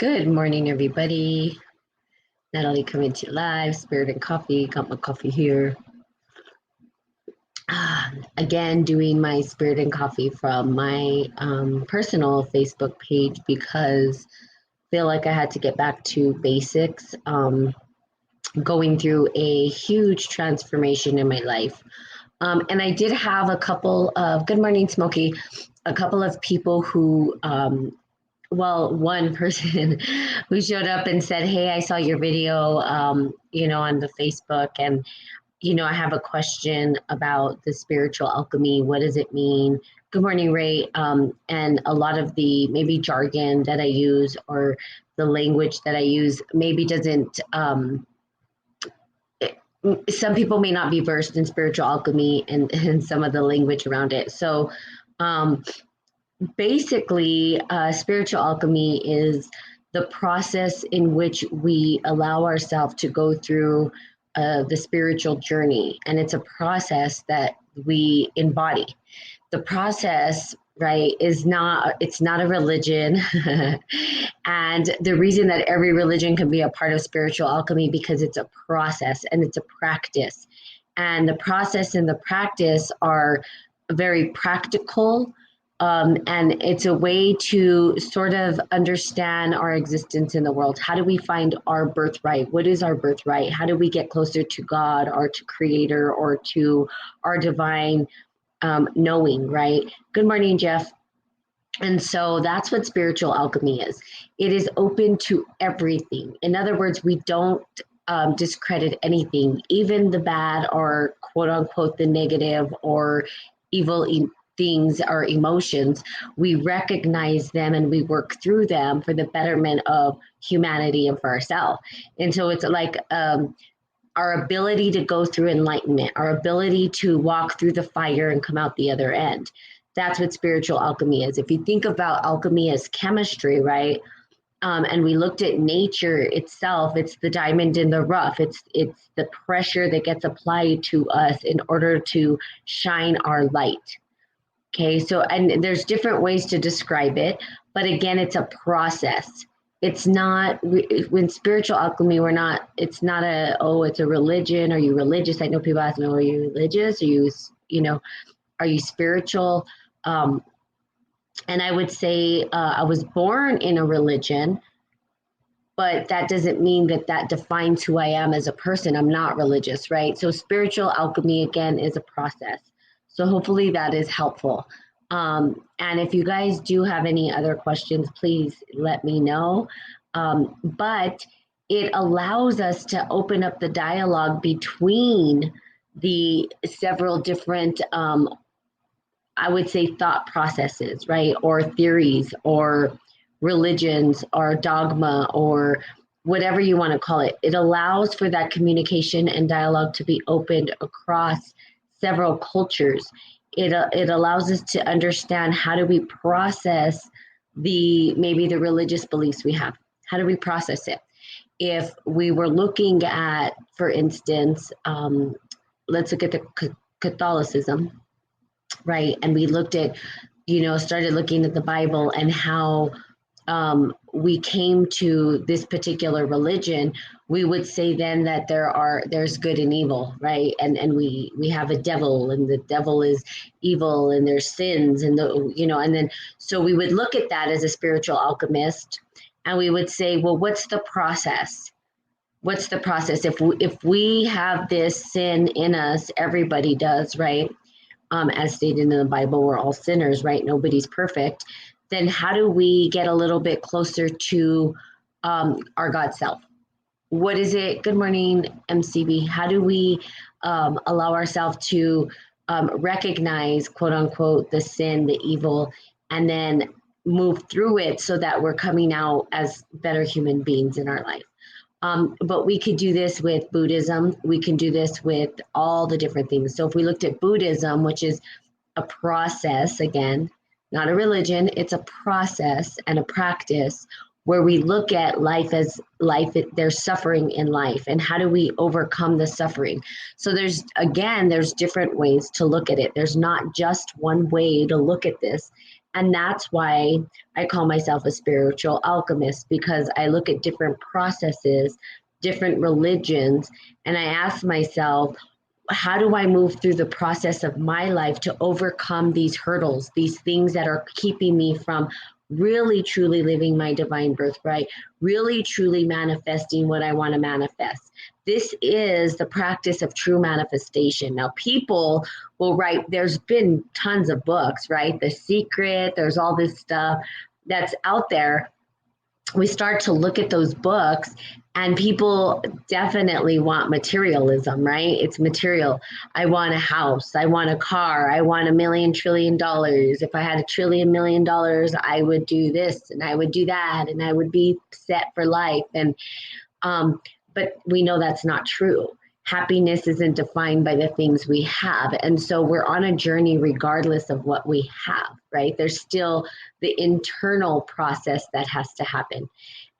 Good morning, everybody. Natalie coming to you live, Spirit and Coffee. Got my coffee here. Again, doing my Spirit and Coffee from my personal Facebook page because I feel like I had to get back to basics. Going through a huge transformation in my life. And I did have a couple of, good morning, Smokey, a couple of people who one person who showed up and said, "Hey, I saw your video, on the Facebook, and I have a question about the spiritual alchemy. What does it mean?" Good morning, Ray. And a lot of the maybe jargon that I use or the language that I use maybe doesn't. Some people may not be versed in spiritual alchemy and some of the language around it. So. Basically, spiritual alchemy is the process in which we allow ourselves to go through the spiritual journey. And it's a process that we embody. The process, right, it's not a religion. And the reason that every religion can be a part of spiritual alchemy because it's a process and it's a practice. And the process and the practice are very practical. And it's a way to sort of understand our existence in the world. How do we find our birthright? What is our birthright? How do we get closer to God or to Creator or to our divine knowing, right? Good morning, Jeff. And so that's what spiritual alchemy is. It is open to everything. In other words, we don't discredit anything, even the bad or quote unquote the negative or evil things or emotions. We recognize them and we work through them for the betterment of humanity and for ourselves. And so it's like our ability to go through enlightenment, our ability to walk through the fire and come out the other end. That's what spiritual alchemy is. If you think about alchemy as chemistry, right? And we looked at nature itself, it's the diamond in the rough. It's the pressure that gets applied to us in order to shine our light. Okay, so, and there's different ways to describe it, but again, it's a process. It's not, when spiritual alchemy, it's not it's a religion. Are you religious? I know people ask me, are you religious? Are you, are you spiritual? And I would say I was born in a religion, but that doesn't mean that defines who I am as a person. I'm not religious, right? So spiritual alchemy, again, is a process. So hopefully that is helpful. And if you guys do have any other questions, please let me know. But it allows us to open up the dialogue between the several different, I would say, thought processes, right? Or theories or religions or dogma or whatever you want to call it. It allows for that communication and dialogue to be opened across several cultures. It allows us to understand how do we process maybe the religious beliefs we have. How do we process it? If we were looking at, for instance, let's look at the Catholicism, right? And we looked at, started looking at the Bible and how we came to this particular religion, we would say then that there's good and evil, right? And we have a devil, and the devil is evil, and there's sins, and and then so we would look at that as a spiritual alchemist, and we would say, well, what's the process? What's the process? If we have this sin in us, everybody does, right? As stated in the Bible, we're all sinners, right? Nobody's perfect. Then how do we get a little bit closer to our God self? What is it? Good morning, MCB. How do we allow ourselves to recognize, quote unquote, the sin, the evil, and then move through it so that we're coming out as better human beings in our life? But we could do this with Buddhism. We can do this with all the different things. So if we looked at Buddhism, which is a process, again, not a religion, it's a process and a practice where we look at life as life, there's suffering in life, and how do we overcome the suffering? So there's different ways to look at it. There's not just one way to look at this. And that's why I call myself a spiritual alchemist, because I look at different processes, different religions, and I ask myself, how do I move through the process of my life to overcome these hurdles, these things that are keeping me from really truly living my divine birthright, really truly manifesting what I want to manifest. This is the practice of true manifestation. Now, people will write, there's been tons of books, right? The Secret, there's all this stuff that's out there. We start to look at those books, and people definitely want materialism, right? It's material. I want a house, I want a car, I want $1,000,000,000,000. If I had $1,000,000,000,000, I would do this and I would do that and I would be set for life. And but we know that's not true. Happiness isn't defined by the things we have. And so we're on a journey regardless of what we have, right? There's still the internal process that has to happen.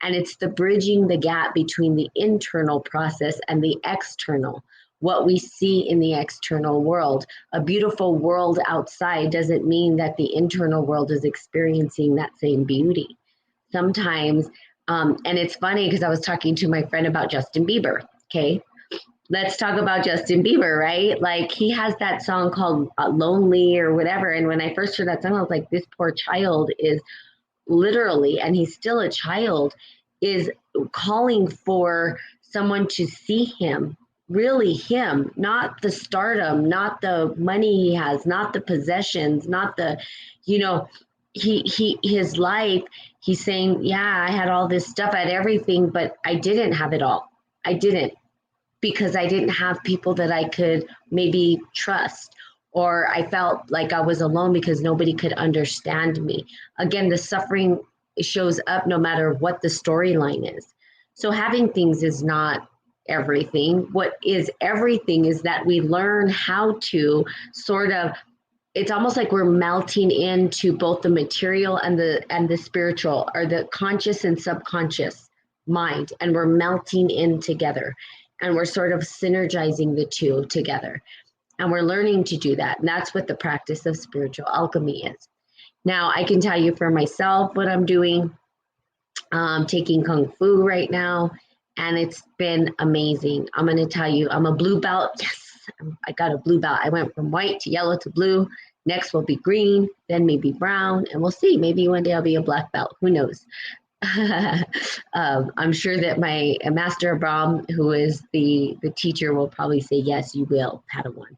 And it's the bridging the gap between the internal process and the external, what we see in the external world. A beautiful world outside doesn't mean that the internal world is experiencing that same beauty. Sometimes, and it's funny because I was talking to my friend about Justin Bieber, okay? Let's talk about Justin Bieber, right? Like he has that song called Lonely or whatever. And when I first heard that song, I was like, this poor child is literally, and he's still a child, is calling for someone to see him, really him, not the stardom, not the money he has, not the possessions, not the, you know, his life, he's saying, yeah, I had all this stuff, I had everything, but I didn't have it all. I didn't, because I didn't have people that I could maybe trust, or I felt like I was alone because nobody could understand me. Again, the suffering shows up no matter what the storyline is. So having things is not everything. What is everything is that we learn how to sort of, it's almost like we're melting into both the material and the spiritual, or the conscious and subconscious mind, and we're melting in together, and we're sort of synergizing the two together, and we're learning to do that. And that's what the practice of spiritual alchemy is. Now, I can tell you for myself what I'm doing. I'm taking Kung Fu right now, and it's been amazing. I'm going to tell you, I'm a blue belt. Yes, I got a blue belt. I went from white to yellow to blue. Next will be green, then maybe brown, and we'll see. Maybe one day I'll be a black belt. Who knows? I'm sure that my Master Abram, who is the teacher, will probably say, yes, you will, Padawan.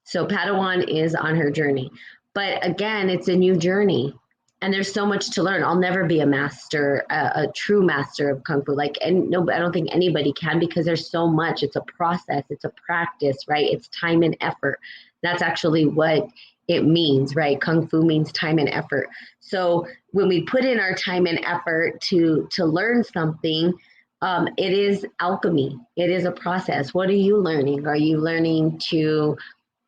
So Padawan is on her journey. But again, it's a new journey. And there's so much to learn. I'll never be a master, a true master of Kung Fu. Like, and no, I don't think anybody can, because there's so much. It's a process. It's a practice, right? It's time and effort. That's actually what it means, right? Kung Fu means time and effort. So when we put in our time and effort to learn something, it is alchemy. It is a process. What are you learning? Are you learning to,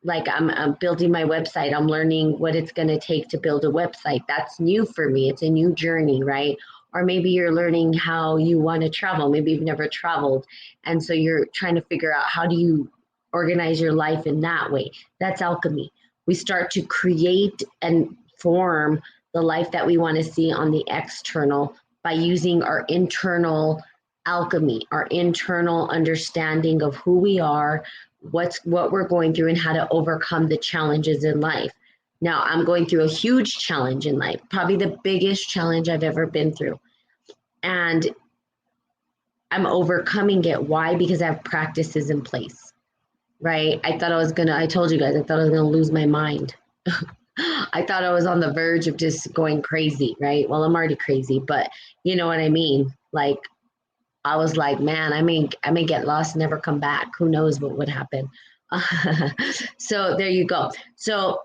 like, I'm building my website. I'm learning what it's going to take to build a website. That's new for me. It's a new journey, right? Or maybe you're learning how you want to travel. Maybe you've never traveled. And so you're trying to figure out, how do you organize your life in that way? That's alchemy. We start to create and form the life that we want to see on the external by using our internal alchemy, our internal understanding of who we are, what we're going through, and how to overcome the challenges in life. Now, I'm going through a huge challenge in life, probably the biggest challenge I've ever been through. And I'm overcoming it. Why? Because I have practices in place, right? I told you guys, I thought I was going to lose my mind. I thought I was on the verge of just going crazy, right? Well, I'm already crazy, but you know what I mean? Like, I was like, man, I may get lost and never come back. Who knows what would happen? So there you go. So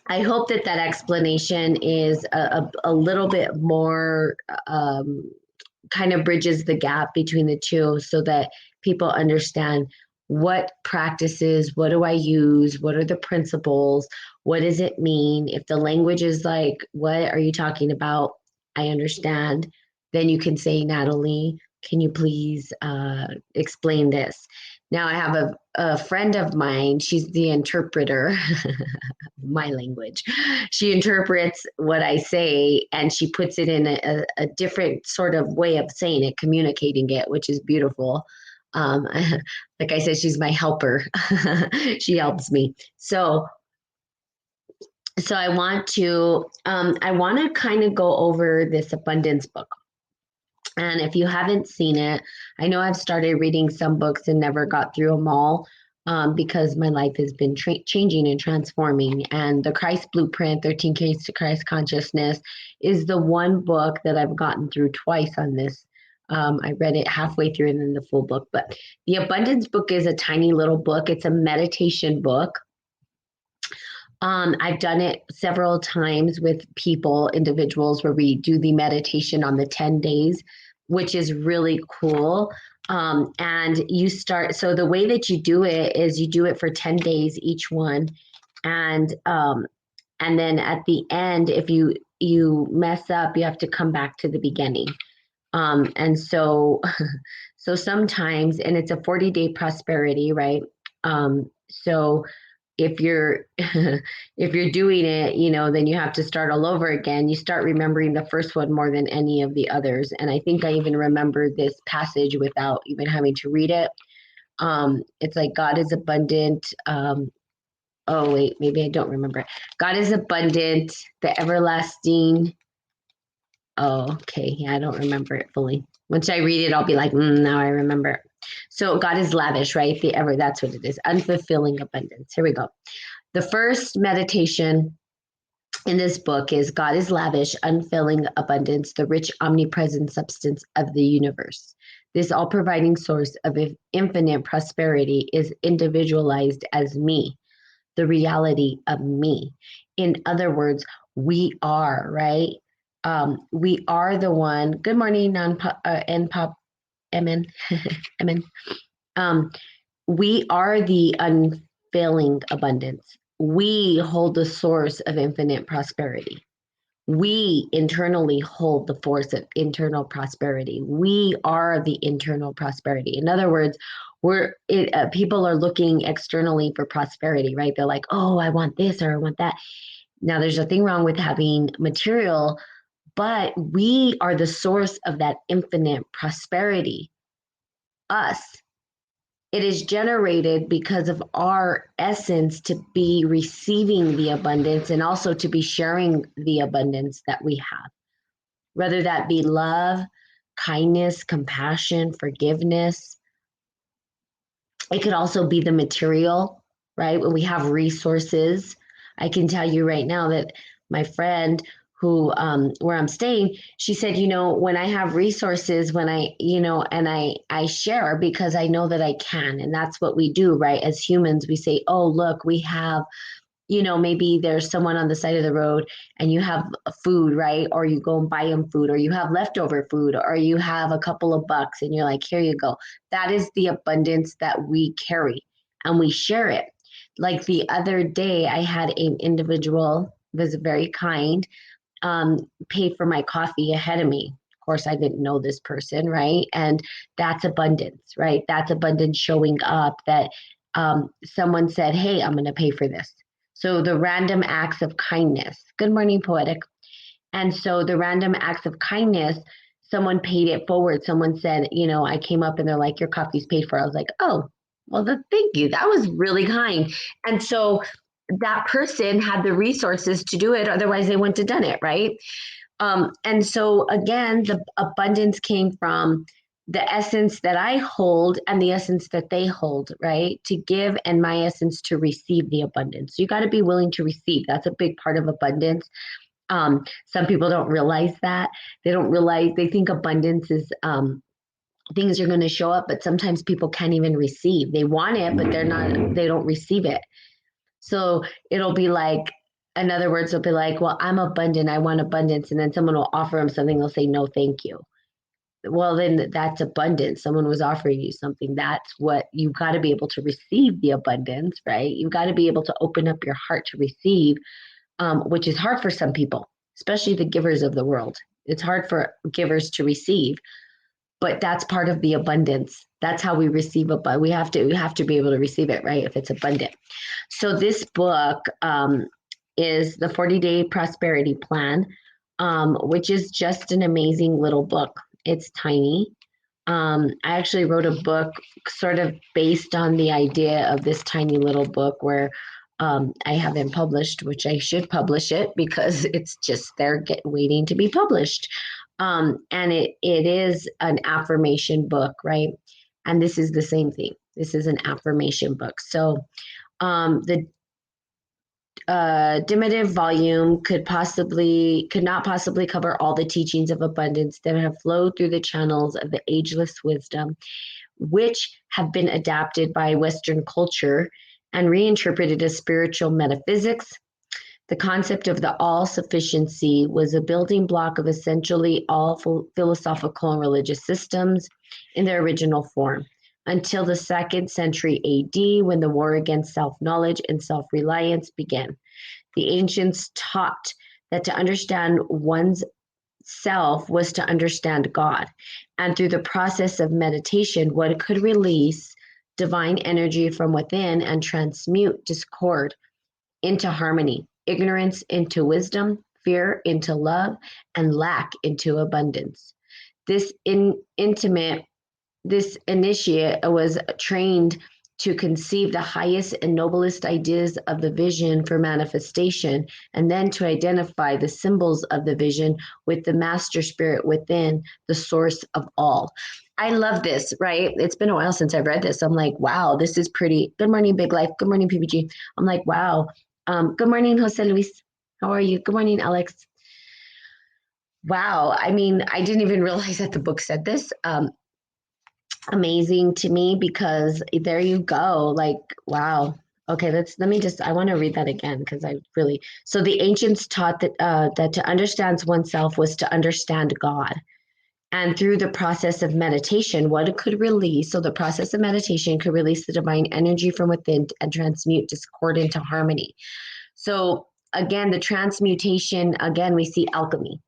I hope that explanation is a little bit more, kind of bridges the gap between the two, so that people understand what practices, what do I use, what are the principles, what does it mean? If the language is like, what are you talking about? I understand. Then you can say, Natalie, can you please explain this? Now I have a friend of mine, she's the interpreter, my language. She interprets what I say and she puts it in a different sort of way of saying it, communicating it, which is beautiful. Um, like I said, she's my helper. She helps me. So I want to kind of go over this abundance book. And if you haven't seen it, I know I've started reading some books and never got through them all, because my life has been changing and transforming. And the Christ Blueprint, 13 Keys to Christ Consciousness, is the one book that I've gotten through twice on this. I read it halfway through and then the full book. But the Abundance book is a tiny little book, it's a meditation book. I've done it several times with people, individuals, where we do the meditation on the 10 days, which is really cool. And you start, so the way that you do it is you do it for 10 days each one. And then at the end, if you mess up, you have to come back to the beginning. And so, so sometimes, and it's a 40-day prosperity, right? So if you're if you're doing it, then you have to start all over again. You start remembering the first one more than any of the others. And I think I even remember this passage without even having to read it. It's like God is abundant. Oh wait, maybe I don't remember it. God is abundant, the everlasting. Oh, okay. Yeah, I don't remember it fully. Once I read it, I'll be like, now I remember. So God is lavish, right? That's what it is. Unfulfilling abundance. Here we go. The first meditation in this book is God is lavish, unfailing abundance, the rich, omnipresent substance of the universe. This all providing source of infinite prosperity is individualized as me, the reality of me. In other words, we are, right? We are the one. Good morning, NPOP, MN, MN. We are the unfailing abundance. We hold the source of infinite prosperity. We internally hold the force of internal prosperity. We are the internal prosperity. In other words, people are looking externally for prosperity, right? They're like, oh, I want this or I want that. Now, there's nothing wrong with having material, but we are the source of that infinite prosperity. Us. It is generated because of our essence to be receiving the abundance and also to be sharing the abundance that we have, whether that be love, kindness, compassion, forgiveness. It could also be the material, right? When we have resources. I can tell you right now that my friend who where I'm staying, she said, when I have resources, when and I share because I know that I can. And that's what we do, right? As humans, we say, oh, look, we have, maybe there's someone on the side of the road and you have food, right? Or you go and buy them food, or you have leftover food, or you have a couple of bucks and you're like, here you go. That is the abundance that we carry and we share it. Like the other day, I had an individual was very kind, pay for my coffee ahead of me. Of course, I didn't know this person, right? And that's abundance, right? That's abundance showing up that someone said, hey, I'm going to pay for this. So the random acts of kindness. Good morning, Poetic. And so the random acts of kindness, someone paid it forward. Someone said, I came up and they're like, your coffee's paid for. I was like, oh, well, thank you. That was really kind. And so that person had the resources to do it. Otherwise, they wouldn't have done it, right? And so again, the abundance came from the essence that I hold and the essence that they hold, right? To give and my essence to receive the abundance. So you got to be willing to receive. That's a big part of abundance. Some people don't realize that. They don't realize, they think abundance is things are going to show up, but sometimes people can't even receive. They want it, but they don't receive it. So it'll be like, in other words, it'll be like, well, I'm abundant. I want abundance. And then someone will offer them something. They'll say, no, thank you. Well, then that's abundance. Someone was offering you something. That's what you've got to be able to receive the abundance, right? You've got to be able to open up your heart to receive, which is hard for some people, especially the givers of the world. It's hard for givers to receive, but that's part of the abundance. That's how we receive it, but we have to be able to receive it, right? If it's abundant. So this book is the 40-day prosperity plan, which is just an amazing little book. It's tiny. I actually wrote a book sort of based on the idea of this tiny little book where I haven't published, which I should publish it because it's just there waiting to be published. And it is an affirmation book, right? And this is the same thing. This is an affirmation book. So the diminutive volume could not possibly cover all the teachings of abundance that have flowed through the channels of the ageless wisdom, which have been adapted by Western culture and reinterpreted as spiritual metaphysics. The concept of the all-sufficiency was a building block of essentially all philosophical and religious systems in their original form, until the 2nd century AD, when the war against self-knowledge and self-reliance began. The ancients taught that to understand one's self was to understand God, and through the process of meditation, one could release divine energy from within and transmute discord into harmony, ignorance into wisdom, fear into love, and lack into abundance. This initiate was trained to conceive the highest and noblest ideas of the vision for manifestation, and then to identify the symbols of the vision with the master spirit within, the source of all. I love this, right? It's been a while since I've read this. I'm like, wow, this is pretty. Good morning, Big Life. Good morning, PPG. I'm like, wow. Good morning, Jose Luis. How are you? Good morning, Alex. Wow. I mean, I didn't even realize that the book said this. Amazing to me, because there you go. Like, wow. Okay, let me just, I want to read that again because I really, so the ancients taught that to understand oneself was to understand God. And through the process of meditation, one could release, so the process of meditation could release the divine energy from within and transmute discord into harmony. So again, the transmutation, again, we see alchemy.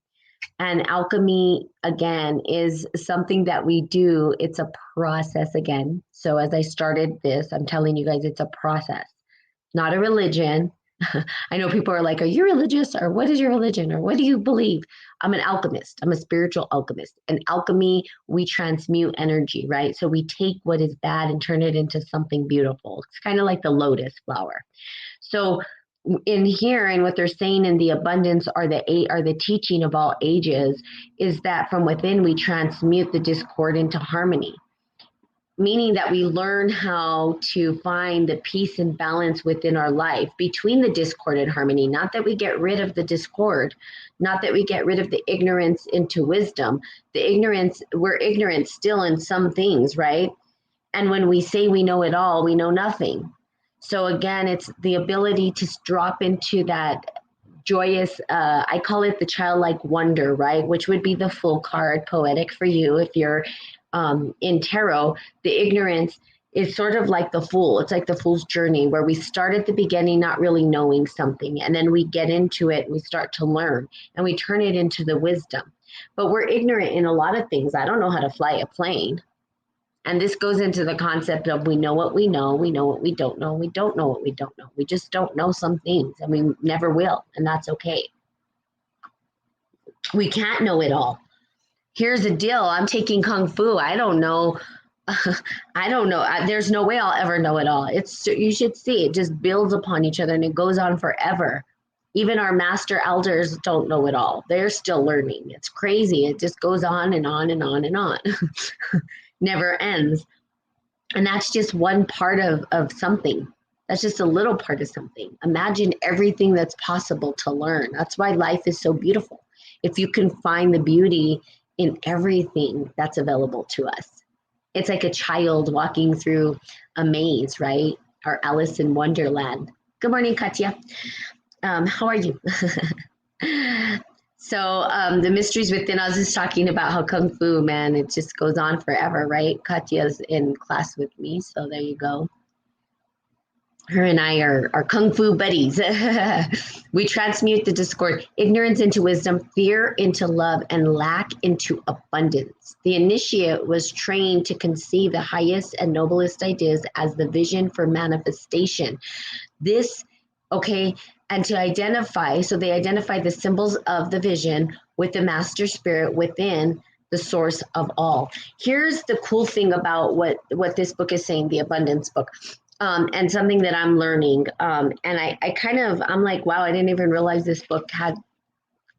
And alchemy, again, is something that we do. It's a process again. So as I started this, I'm telling you guys, it's a process, not a religion. I know people are like, are you religious? Or what is your religion? Or what do you believe? I'm an alchemist. I'm a spiritual alchemist. And alchemy, we transmute energy, right? So we take what is bad and turn it into something beautiful. It's kind of like the lotus flower. So in here, and what they're saying in the abundance are the teaching of all ages, is that from within we transmute the discord into harmony, meaning that we learn how to find the peace and balance within our life between the discord and harmony. Not that we get rid of the discord, not that we get rid of the ignorance into wisdom. The ignorance, we're ignorant still in some things, right? And when we say we know it all, we know nothing. So again, it's the ability to drop into that joyous, I call it the childlike wonder, right? Which would be the full card poetic for you if you're in tarot. The ignorance is sort of like the fool. It's like the fool's journey, where we start at the beginning not really knowing something, and then we get into it, we start to learn, and we turn it into the wisdom. But we're ignorant in a lot of things. I don't know how to fly a plane. And this goes into the concept of we know what we know what we don't know, we don't know what we don't know. We just don't know some things, and we never will, and that's okay. We can't know it all. Here's the deal. I'm taking Kung Fu. I don't know. I don't know. There's no way I'll ever know it all. You should see, it just builds upon each other and it goes on forever. Even our master elders don't know it all. They're still learning. It's crazy. It just goes on and on and on and on. Never ends. And that's just one part of something. That's just a little part of something. Imagine everything that's possible to learn. That's why life is so beautiful. If you can find the beauty in everything that's available to us. It's like a child walking through a maze, right? Or Alice in Wonderland. Good morning, Katya. How are you? So the mysteries within, I was just talking about how Kung Fu, man, it just goes on forever, right? Katya's in class with me, so there you go. Her and I are kung fu buddies. We transmute the discord, ignorance into wisdom, fear into love, and lack into abundance. The initiate was trained to conceive the highest and noblest ideas as the vision for manifestation. This, okay, and to identify, so they identify the symbols of the vision with the master spirit within the source of all. Here's the cool thing about what this book is saying, the abundance book. And something that I'm learning. And I kind of, I'm like, wow, I didn't even realize this book had,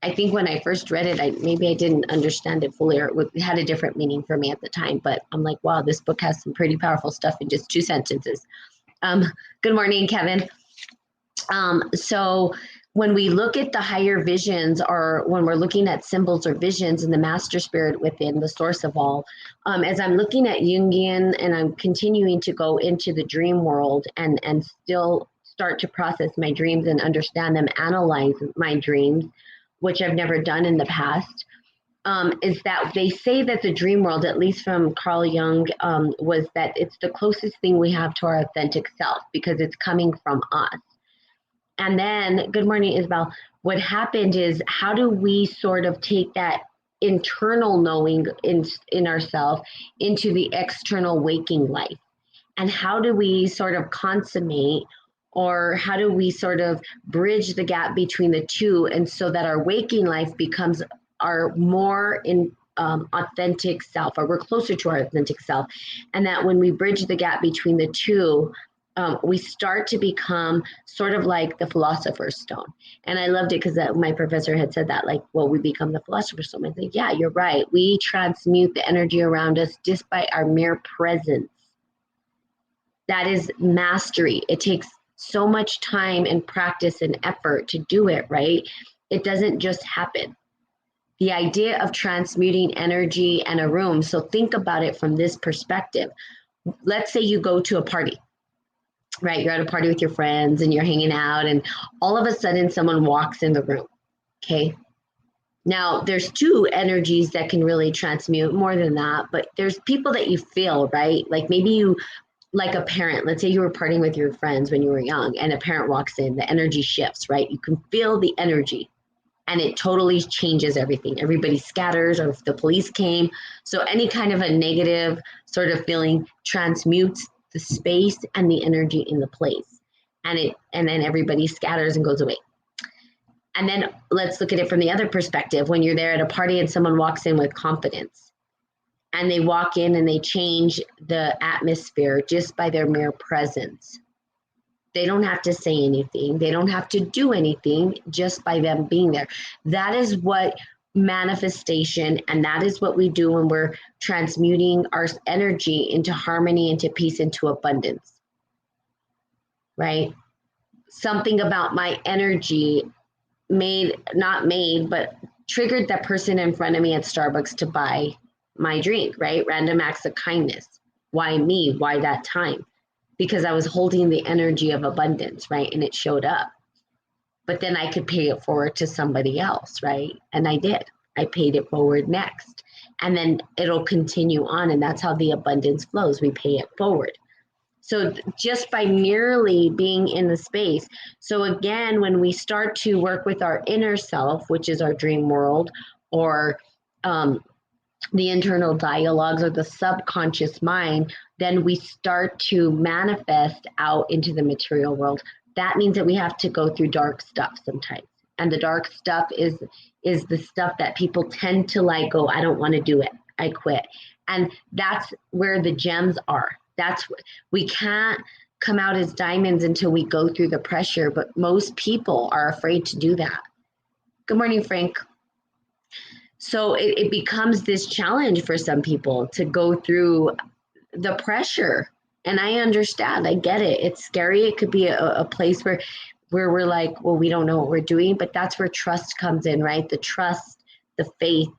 I think when I first read it, maybe I didn't understand it fully, or it had a different meaning for me at the time. But I'm like, wow, this book has some pretty powerful stuff in just 2 sentences. Good morning, Kevin. So when we look at the higher visions, or when we're looking at symbols or visions in the master spirit within the source of all, as I'm looking at Jungian and I'm continuing to go into the dream world and still start to process my dreams and understand them, analyze my dreams, which I've never done in the past, is that they say that the dream world, at least from Carl Jung, was that it's the closest thing we have to our authentic self because it's coming from us. And then, good morning, Isabel. What happened is, how do we sort of take that internal knowing in ourselves into the external waking life? And how do we sort of consummate, or how do we sort of bridge the gap between the two, and so that our waking life becomes our more authentic self, or we're closer to our authentic self, and that when we bridge the gap between the two, we start to become sort of like the philosopher's stone. And I loved it because my professor had said that, like, well, we become the philosopher's stone. I think, yeah, you're right. We transmute the energy around us just by our mere presence. That is mastery. It takes so much time and practice and effort to do it, right? It doesn't just happen. The idea of transmuting energy in a room, so think about it from this perspective. Let's say you go to a party. Right, you're at a party with your friends and you're hanging out, and all of a sudden someone walks in the room. Okay. Now there's 2 energies that can really transmute, more than that, but there's people that you feel, right? Like maybe you, like a parent, let's say you were partying with your friends when you were young and a parent walks in, the energy shifts, right? You can feel the energy and it totally changes everything. Everybody scatters, or if the police came. So any kind of a negative sort of feeling transmutes the space and the energy in the place, and then everybody scatters and goes away. And then let's look at it from the other perspective. When you're there at a party and someone walks in with confidence, and they walk in and they change the atmosphere just by their mere presence. They don't have to say anything, they don't have to do anything, just by them being there. That is what manifestation, and that is what we do when we're transmuting our energy into harmony, into peace, into abundance, right? Something about my energy but triggered that person in front of me at Starbucks to buy my drink, right? Random acts of kindness. Why me? Why that time? Because I was holding the energy of abundance, right? And it showed up. But then I could pay it forward to somebody else, right? And I did. I paid it forward next. And then it'll continue on. And that's how the abundance flows. We pay it forward. So just by merely being in the space. So again, when we start to work with our inner self, which is our dream world, or the internal dialogues, or the subconscious mind, then we start to manifest out into the material world. That means that we have to go through dark stuff sometimes. And the dark stuff is the stuff that people tend to like, go, I don't want to do it, I quit. And that's where the gems are. We can't come out as diamonds until we go through the pressure, but most people are afraid to do that. Good morning, Frank. So it becomes this challenge for some people to go through the pressure. And I understand, I get it. It's scary. It could be a place where we're like, well, we don't know what we're doing, but that's where trust comes in, right? The trust, the faith,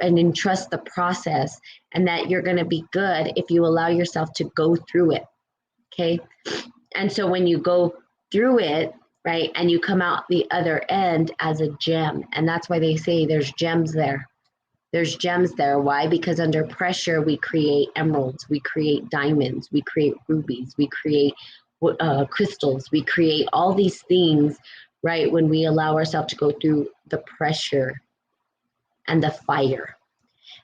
and then trust the process, and that you're going to be good if you allow yourself to go through it. Okay. And so when you go through it, right, and you come out the other end as a gem. And that's why they say there's gems there. There's gems there. Why? Because under pressure, we create emeralds, we create diamonds, we create rubies, we create crystals. We create all these things, right, when we allow ourselves to go through the pressure and the fire.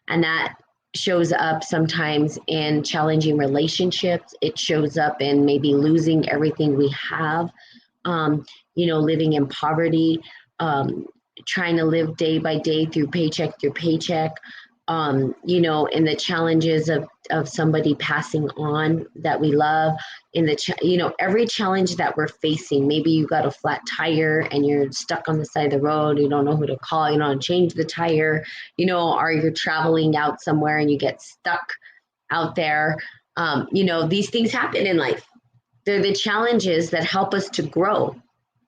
And that shows up sometimes in challenging relationships. It shows up in maybe losing everything we have, living in poverty, trying to live day by day through paycheck, in the challenges of somebody passing on that we love, in the, every challenge that we're facing. Maybe you got a flat tire and you're stuck on the side of the road. You don't know who to call, you know, and change the tire, or you're traveling out somewhere and you get stuck out there. These things happen in life. They're the challenges that help us to grow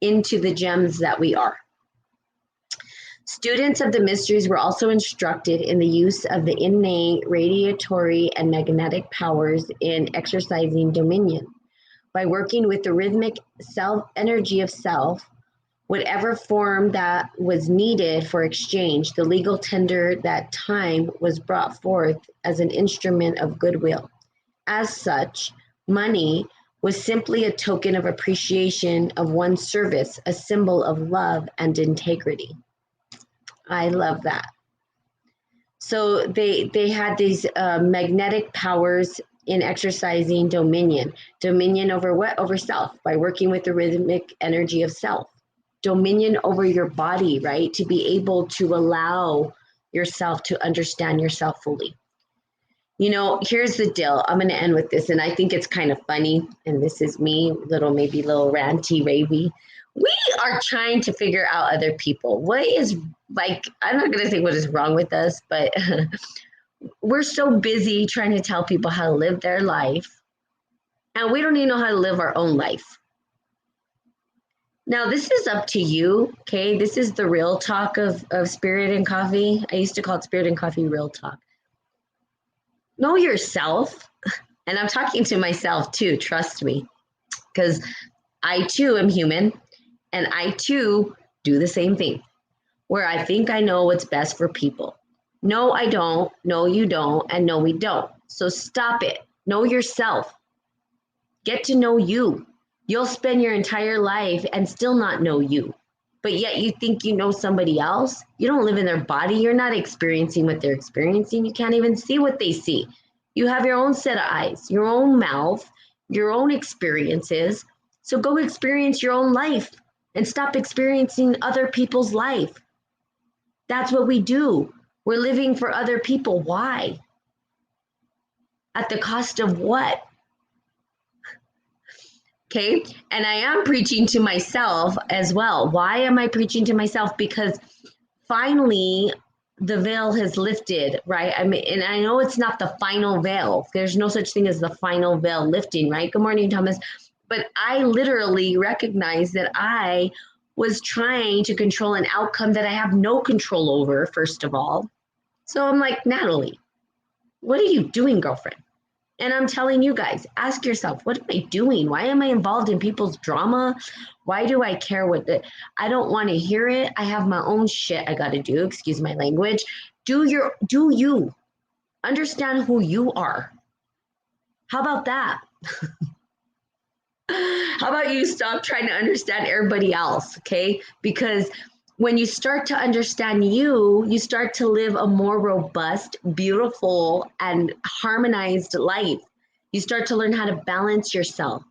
into the gems that we are. Students of the mysteries were also instructed in the use of the innate radiatory and magnetic powers in exercising dominion. By working with the rhythmic energy of self, whatever form that was needed for exchange, the legal tender that time was brought forth as an instrument of goodwill. As such, money was simply a token of appreciation of one's service, a symbol of love and integrity. I love that. So they had these magnetic powers in exercising dominion over what? Over self, by working with the rhythmic energy of self. Dominion over your body, right? To be able to allow yourself to understand yourself fully. Here's the deal. I'm going to end with this, and I think it's kind of funny. And this is me, maybe little ranty, ravey. We are trying to figure out other people. What is, I'm not going to say what is wrong with us, but we're so busy trying to tell people how to live their life, and we don't even know how to live our own life. Now, this is up to you, okay? This is the real talk of Spirit and Coffee. I used to call it Spirit and Coffee Real Talk. Know yourself, and I'm talking to myself too, trust me, because I too am human, and I too do the same thing, where I think I know what's best for people. No, I don't. No, you don't. And no, we don't. So stop it. Know yourself. Get to know you. You'll spend your entire life and still not know you. But yet you think you know somebody else. You don't live in their body. You're not experiencing what they're experiencing. You can't even see what they see. You have your own set of eyes, your own mouth, your own experiences. So go experience your own life and stop experiencing other people's life. That's what we do. We're living for other people. Why? At the cost of what? Okay, and I am preaching to myself as well. Why am I preaching to myself? Because finally the veil has lifted, right? I mean, and I know it's not the final veil. There's no such thing as the final veil lifting, right? Good morning, Thomas. But I literally recognize that I was trying to control an outcome that I have no control over, first of all. So I'm like, Natalie, what are you doing, girlfriend? And I'm telling you guys, ask yourself, what am I doing? Why am I involved in people's drama? Why do I care I don't want to hear it. I have my own shit I got to do. Excuse my language. Do you. Understand who you are. How about that? How about you stop trying to understand everybody else, okay? Because when you start to understand you start to live a more robust, beautiful, and harmonized life. You start to learn how to balance yourself.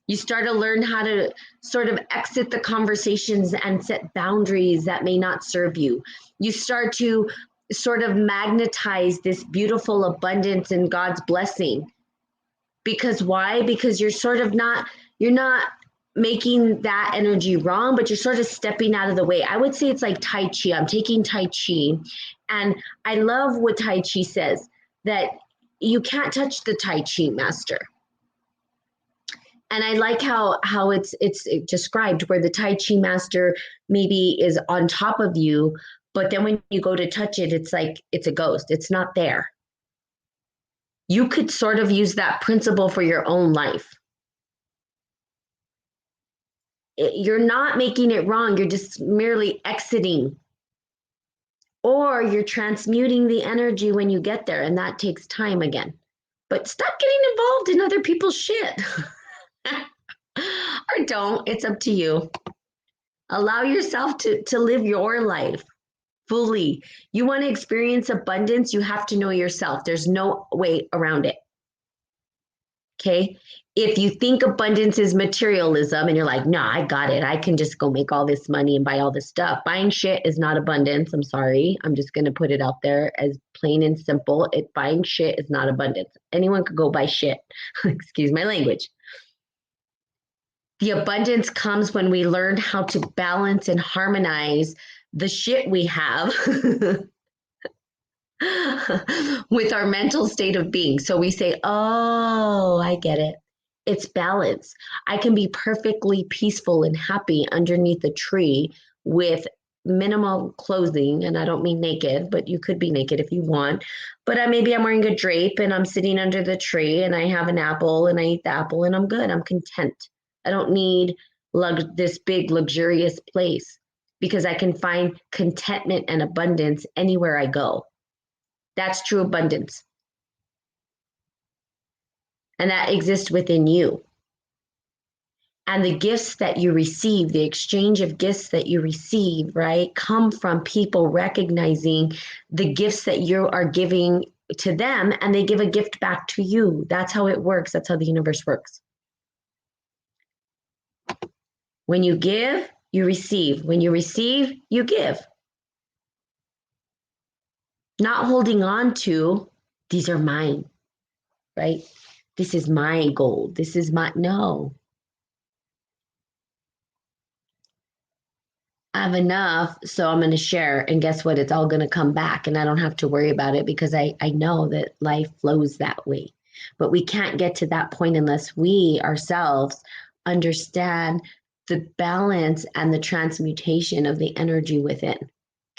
You start to learn how to sort of exit the conversations and set boundaries that may not serve you. You start to sort of magnetize this beautiful abundance and God's blessing. Because why? Because you're not making that energy wrong, but you're sort of stepping out of the way. I would say it's like Tai Chi. I'm taking Tai Chi, and I love what Tai Chi says, that you can't touch the Tai Chi master. And I like how it's described, where the Tai Chi master maybe is on top of you, but then when you go to touch it, it's like it's a ghost. It's not there. You could sort of use that principle for your own life. You're not making it wrong. You're just merely exiting. Or you're transmuting the energy when you get there, and that takes time again. But stop getting involved in other people's shit. or don't. It's up to you. Allow yourself to live your life fully. You want to experience abundance, you have to know yourself. There's no way around it. Okay. If you think abundance is materialism and you're like, no, I got it. I can just go make all this money and buy all this stuff. Buying shit is not abundance. I'm sorry. I'm just going to put it out there as plain and simple. Buying shit is not abundance. Anyone could go buy shit. Excuse my language. The abundance comes when we learn how to balance and harmonize the shit we have with our mental state of being. So we say, oh, I get it. It's balance. I can be perfectly peaceful and happy underneath a tree with minimal clothing. And I don't mean naked, but you could be naked if you want. But maybe I'm wearing a drape and I'm sitting under the tree and I have an apple and I eat the apple and I'm good. I'm content. I don't need this big, luxurious place because I can find contentment and abundance anywhere I go. That's true abundance. And that exists within you. And the gifts that you receive, the exchange of gifts that you receive, right, come from people recognizing the gifts that you are giving to them and they give a gift back to you. That's how it works. That's how the universe works. When you give, you receive. When you receive, you give. Not holding on to, these are mine, right? This is my gold. This is my, no. I have enough, so I'm going to share. And guess what? It's all going to come back and I don't have to worry about it because I know that life flows that way. But we can't get to that point unless we ourselves understand the balance and the transmutation of the energy within.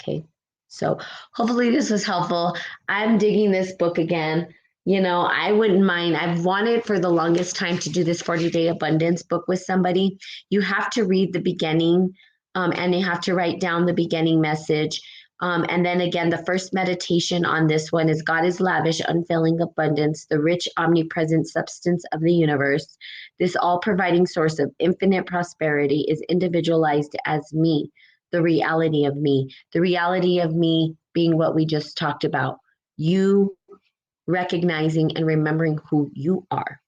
Okay. So hopefully this was helpful. I'm digging this book again. You know, I wouldn't mind. I've wanted for the longest time to do this 40-day abundance book with somebody. You have to read the beginning and you have to write down the beginning message. And then again, the first meditation on this one is God is lavish, unfailing abundance, the rich, omnipresent substance of the universe. This all providing source of infinite prosperity is individualized as me, the reality of me. The reality of me being what we just talked about. You recognizing and remembering who you are.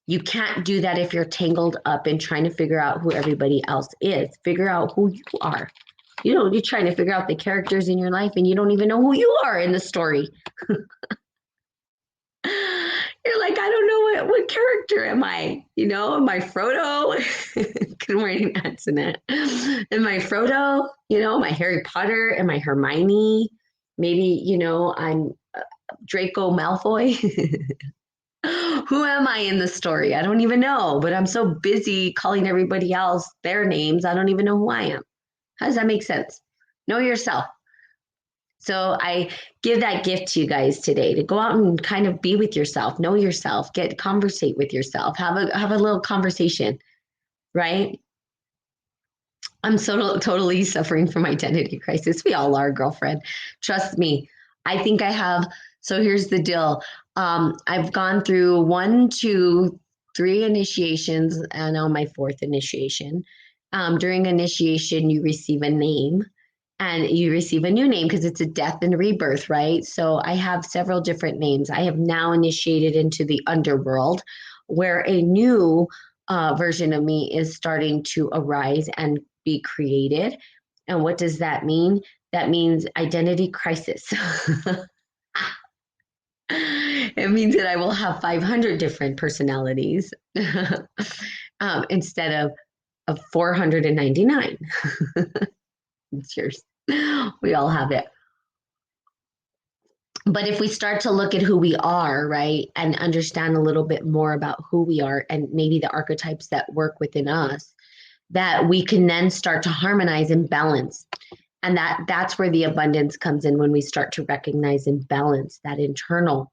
You can't do that if you're tangled up in trying to figure out who everybody else is. Figure out who you are. You know, you're trying to figure out the characters in your life and you don't even know who you are in the story. You're like, I don't know what character am I? You know, am I Frodo? Good morning, Antoinette. Am I Frodo? You know, am I Harry Potter? Am I Hermione? Maybe, you know, I'm Draco Malfoy. Who am I in the story? I don't even know, but I'm so busy calling everybody else their names. I don't even know who I am. How does that make sense? Know yourself. So I give that gift to you guys today to go out and kind of be with yourself, know yourself, conversate with yourself, have a little conversation, right? I'm so totally suffering from identity crisis. We all are, girlfriend. Trust me. I think I have. So here's the deal. I've gone through 1, 2, 3 initiations, and now my 4th initiation. During initiation, you receive a name and you receive a new name because it's a death and rebirth, right? So I have several different names. I have now initiated into the underworld where a new version of me is starting to arise and be created. And what does that mean? That means identity crisis. It means that I will have 500 different personalities instead of 499. It's yours. We all have it. But if we start to look at who we are, right, and understand a little bit more about who we are and maybe the archetypes that work within us, that we can then start to harmonize and balance. And that's where the abundance comes in, when we start to recognize and balance that internal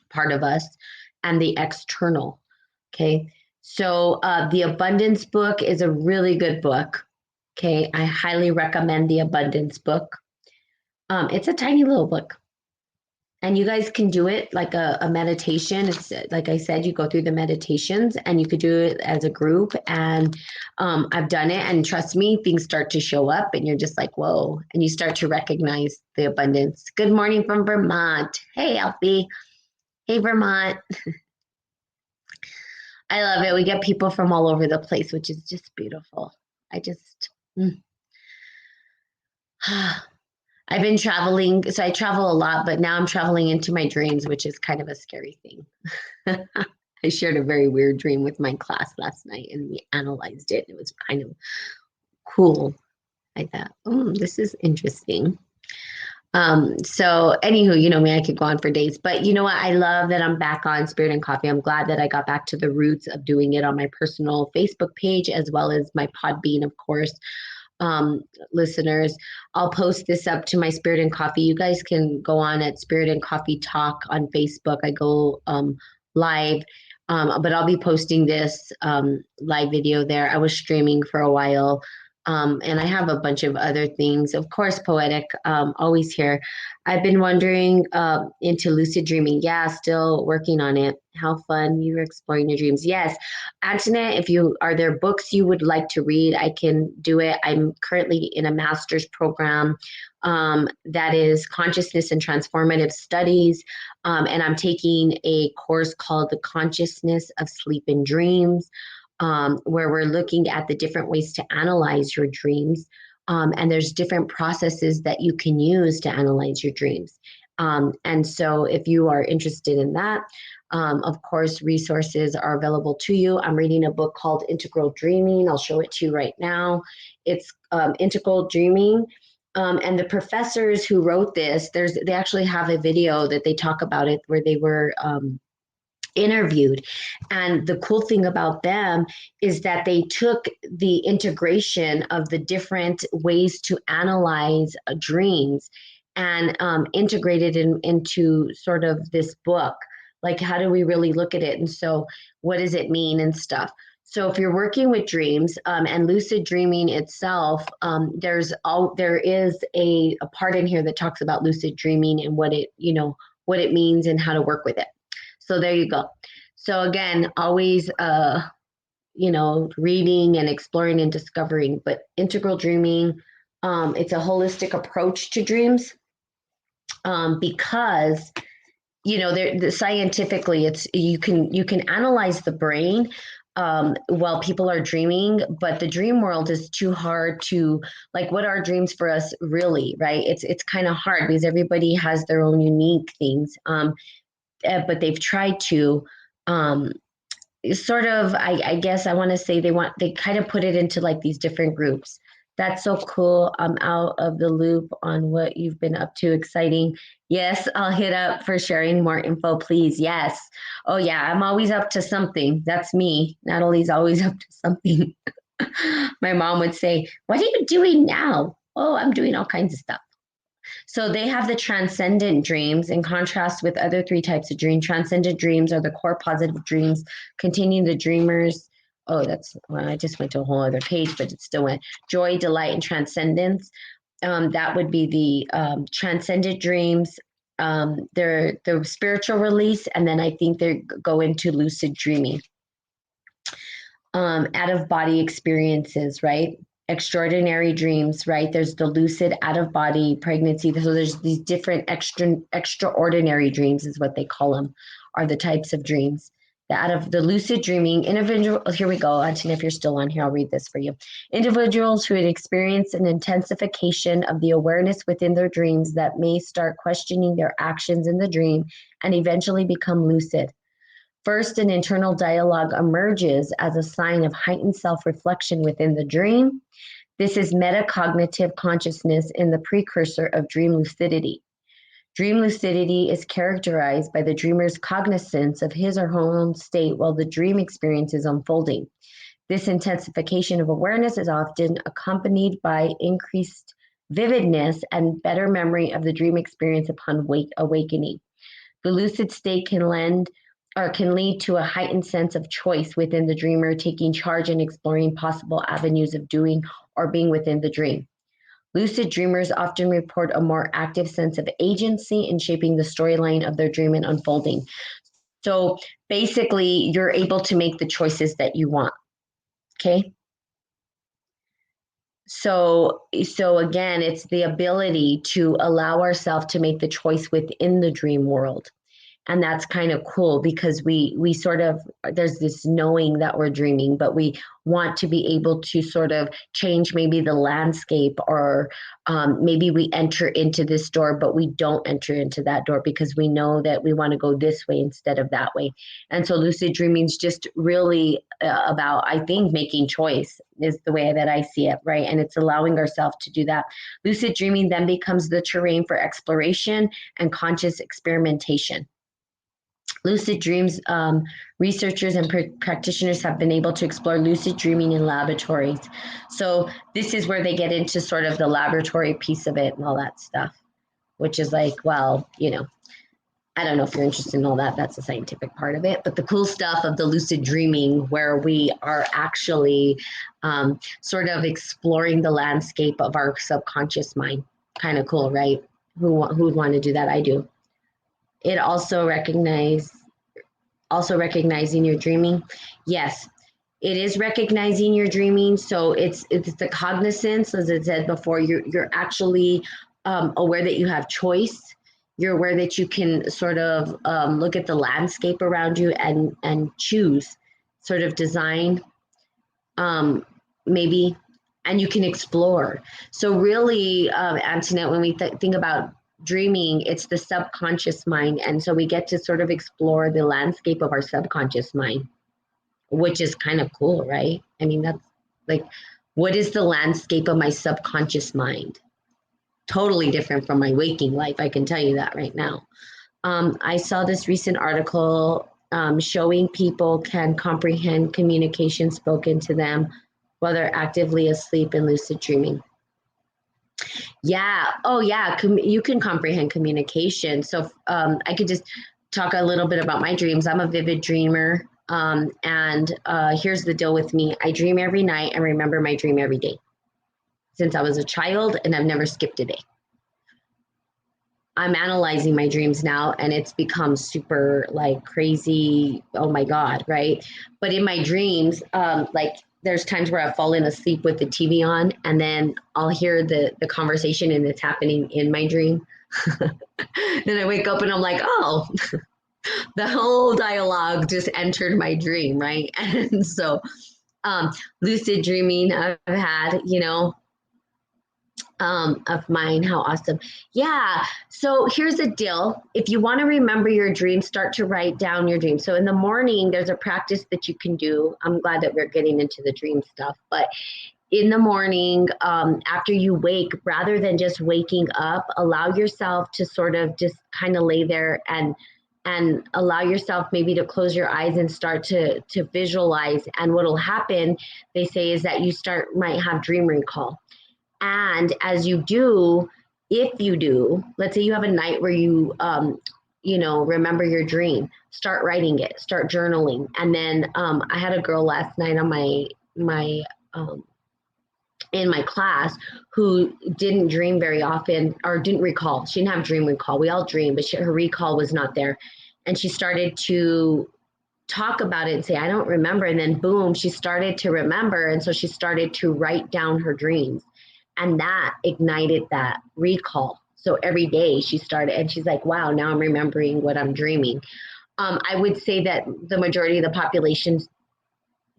part of us and the external. Okay. So the abundance book is a really good book. Okay. I highly recommend the abundance book. It's a tiny little book. And you guys can do it like a meditation. It's like I said, you go through the meditations and you could do it as a group. And I've done it, and trust me, things start to show up, and you're just like, whoa, and you start to recognize the abundance. Good morning from Vermont. Hey, Alfie. Hey, Vermont. I love it. We get people from all over the place, which is just beautiful. I just, mm. I've been traveling, so I travel a lot, but now I'm traveling into my dreams, which is kind of a scary thing. I shared a very weird dream with my class last night, and we analyzed it. It was kind of cool. I thought, this is interesting. So anywho, you know me, I could go on for days, but you know what? I love that I'm back on Spirit and Coffee. I'm glad that I got back to the roots of doing it on my personal Facebook page as well as my Podbean, of course. Listeners, I'll post this up to my Spirit and Coffee. You guys can go on at Spirit and Coffee Talk on Facebook. I go live, but I'll be posting this live video there. I was streaming for a while. And I have a bunch of other things. Of course, poetic, always here. I've been wondering into lucid dreaming. Yeah, still working on it. How fun you were exploring your dreams. Yes, Antoinette, if you are there books you would like to read, I can do it. I'm currently in a master's program that is consciousness and transformative studies. And I'm taking a course called The Consciousness of Sleep and Dreams, where we're looking at the different ways to analyze your dreams. And there's different processes that you can use to analyze your dreams. And so if you are interested in that, of course, resources are available to you. I'm reading a book called Integral Dreaming. I'll show it to you right now. It's Integral Dreaming. And the professors who wrote this, they actually have a video that they talk about it where they were interviewed. And the cool thing about them is that they took the integration of the different ways to analyze dreams and integrated into sort of this book. Like, how do we really look at it? And so, what does it mean and stuff? So, if you're working with dreams and lucid dreaming itself, there is a part in here that talks about lucid dreaming and what it means and how to work with it. So there you go. So again, always, reading and exploring and discovering, but integral dreaming, it's a holistic approach to dreams because, scientifically, you can analyze the brain while people are dreaming, but the dream world is too hard to, like, what are dreams for us really, right? It's kind of hard because everybody has their own unique things. But they've tried to sort of, I guess I want to say they kind of put it into like these different groups. That's so cool. I'm out of the loop on what you've been up to. Exciting. Yes, I'll hit up for sharing more info, please. Yes. Oh yeah, I'm always up to something. That's me. Natalie's always up to something. My mom would say, "What are you doing now?" Oh, I'm doing all kinds of stuff. So they have the transcendent dreams in contrast with other three types of dream. Transcendent dreams are the core positive dreams, containing the dreamers. Oh, I just went to a whole other page, but it still went joy, delight, and transcendence. That would be the transcendent dreams. They're the spiritual release, and then I think they go into lucid dreaming. Out of body experiences, right? Extraordinary dreams, right? There's the lucid out of body pregnancy. So there's these different extraordinary dreams is what they call them, are the types of dreams. Out of the lucid dreaming, individual, here we go, Anton, if you're still on here, I'll read this for you. Individuals who had experienced an intensification of the awareness within their dreams that may start questioning their actions in the dream and eventually become lucid. First, an internal dialogue emerges as a sign of heightened self-reflection within the dream. This is metacognitive consciousness in the precursor of dream lucidity. Dream lucidity is characterized by the dreamer's cognizance of his or her own state while the dream experience is unfolding. This intensification of awareness is often accompanied by increased vividness and better memory of the dream experience upon awakening. The lucid state can lead to a heightened sense of choice within the dreamer, taking charge and exploring possible avenues of doing or being within the dream. Lucid dreamers often report a more active sense of agency in shaping the storyline of their dream and unfolding. So basically, you're able to make the choices that you want. Okay. So again, it's the ability to allow ourselves to make the choice within the dream world. And that's kind of cool because we sort of, there's this knowing that we're dreaming, but we want to be able to sort of change maybe the landscape, or maybe we enter into this door but we don't enter into that door because we know that we want to go this way instead of that way. And so lucid dreaming is just really about, I think, making choice is the way that I see it, right? And it's allowing ourselves to do that. Lucid dreaming then becomes the terrain for exploration and conscious experimentation. Lucid dreams, researchers and practitioners have been able to explore lucid dreaming in laboratories. So this is where they get into sort of the laboratory piece of it and all that stuff, which is like, well, I don't know if you're interested in all that. That's the scientific part of it. But the cool stuff of the lucid dreaming, where we are actually sort of exploring the landscape of our subconscious mind. Kind of cool, right? Who would want to do that? I do. It also recognizing your dreaming. Yes, it is recognizing your dreaming. So it's the cognizance, as I said before. You're actually aware that you have choice. You're aware that you can sort of look at the landscape around you and choose, sort of design, maybe, and you can explore. So really, Antoinette, when we think about dreaming, it's the subconscious mind. And so we get to sort of explore the landscape of our subconscious mind, which is kind of cool, right? I mean, that's like, what is the landscape of my subconscious mind? Totally different from my waking life. I can tell you that right now. I saw this recent article showing people can comprehend communication spoken to them while they're actively asleep in lucid dreaming. Yeah. Oh, yeah. You can comprehend communication. So I could just talk a little bit about my dreams. I'm a vivid dreamer. And here's the deal with me. I dream every night and remember my dream every day since I was a child, and I've never skipped a day. I'm analyzing my dreams now, and it's become super like crazy. Oh my God. Right. But in my dreams, like there's times where I've fallen asleep with the TV on, and then I'll hear the conversation and it's happening in my dream. Then I wake up and I'm like, oh, the whole dialogue just entered my dream. Right. And so lucid dreaming I've had, of mine. How awesome. Yeah. So here's the deal. If you want to remember your dreams, start to write down your dreams. So in the morning, there's a practice that you can do. I'm glad that we're getting into the dream stuff, but in the morning, after you wake, rather than just waking up, allow yourself to sort of just kind of lay there and allow yourself maybe to close your eyes and start to visualize. And what will happen, they say, is that you might have dream recall. And as you do, if you do, let's say you have a night where you, remember your dream, start writing it, start journaling. And then I had a girl last night on my in my class who didn't dream very often, or didn't recall. She didn't have dream recall. We all dream, but her recall was not there. And she started to talk about it and say, I don't remember. And then boom, she started to remember. And so she started to write down her dreams. And that ignited that recall. So every day she started, and she's like, wow, now I'm remembering what I'm dreaming. I would say that the majority of the population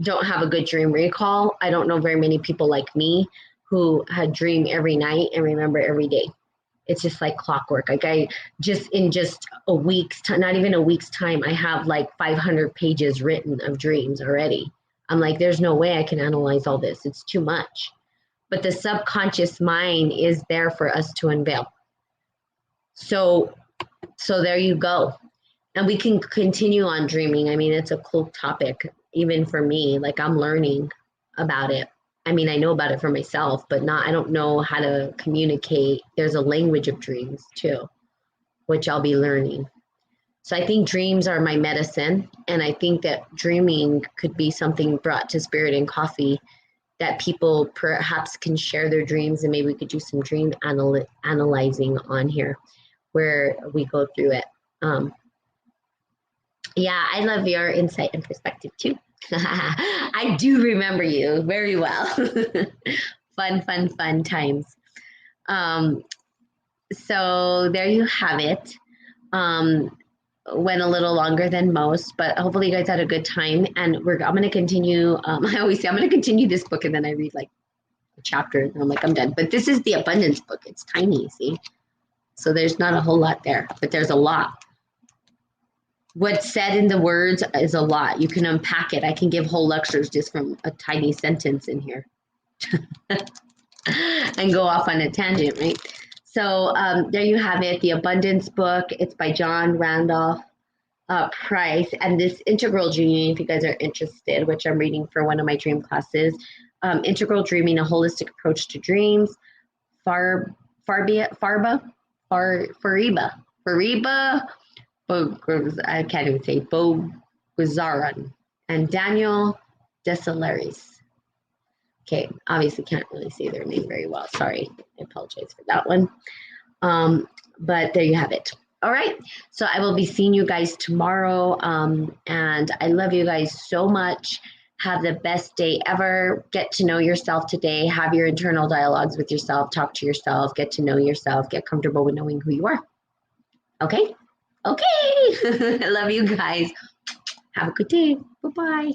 don't have a good dream recall. I don't know very many people like me who had dream every night and remember every day. It's just like clockwork. Like in just a week's time, not even a week's time, I have like 500 pages written of dreams already. I'm like, there's no way I can analyze all this. It's too much. But the subconscious mind is there for us to unveil. So there you go. And we can continue on dreaming. I mean, it's a cool topic, even for me. Like, I'm learning about it. I mean, I know about it for myself, but I don't know how to communicate. There's a language of dreams too, which I'll be learning. So I think dreams are my medicine. And I think that dreaming could be something brought to Spirit and Coffee that people perhaps can share their dreams, and maybe we could do some dream analyzing on here where we go through it. Yeah, I love your insight and perspective too. I do remember you very well. Fun times. Um, so there you have it. Went a little longer than most, but hopefully you guys had a good time. And I'm going to continue. I always say I'm going to continue this book, and then I read like a chapter, and I'm like, I'm done. But this is the abundance book. It's tiny, see? So there's not a whole lot there, but there's a lot. What's said in the words is a lot. You can unpack it. I can give whole lectures just from a tiny sentence in here and go off on a tangent, right? So there you have it, the Abundance book. It's by John Randolph Price. And this Integral Dreaming, if you guys are interested, which I'm reading for one of my dream classes, Integral Dreaming, a Holistic Approach to Dreams, Fariba, I can't even say, Bogazaran, and Daniel Desaleris. Okay, obviously can't really say their name very well. Sorry, I apologize for that one. But there you have it. All right, so I will be seeing you guys tomorrow. And I love you guys so much. Have the best day ever. Get to know yourself today. Have your internal dialogues with yourself. Talk to yourself. Get to know yourself. Get comfortable with knowing who you are. Okay? Okay. I love you guys. Have a good day. Bye-bye.